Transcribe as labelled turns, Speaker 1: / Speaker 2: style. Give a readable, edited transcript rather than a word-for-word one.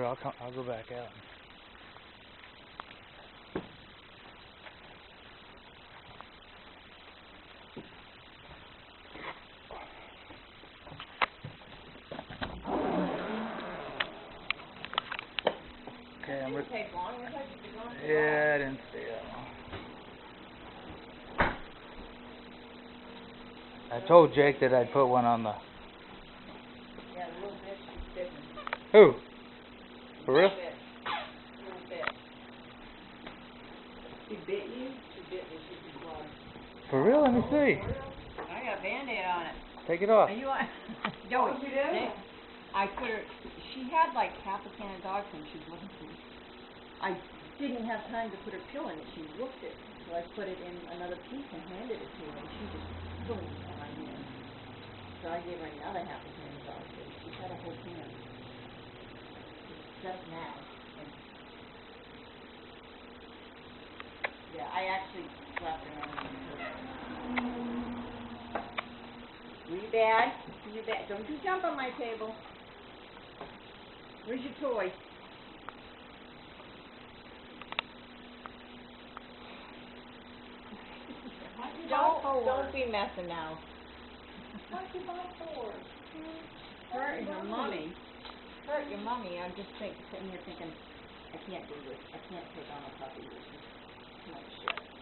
Speaker 1: I'll go back out. Okay, I'm
Speaker 2: Didn't take long. I thought you'd be gone for a while.
Speaker 1: yeah, I didn't stay that long. I told Jake that I'd put one on the.
Speaker 2: Yeah, a little bit. She's bitten.
Speaker 1: Who? For real?
Speaker 2: A little bit. She bit you? She bit me. She did blood.
Speaker 1: For real? Let me see.
Speaker 2: I got a Band-Aid on it.
Speaker 1: Take it off.
Speaker 2: Are you on? Joey,
Speaker 3: What'd you do?
Speaker 2: I put her. She had like half a can of dog food. She was looking for me. I didn't have time to put her pill in it. She looked it, so I put it in another piece and handed it to her, and she just boom right in. So I gave her another half a can of dog food. She had a whole can. She's just now. And yeah, I actually slapped her on the Were you bad? Were you bad? Don't you jump on my table. Where's your toy? Don't be messing now.
Speaker 3: What'd you buy for?
Speaker 2: Hurt your mummy. Hurt your mummy. I'm just sitting here thinking, I can't do this. I can't take on a puppy. This is too much shit.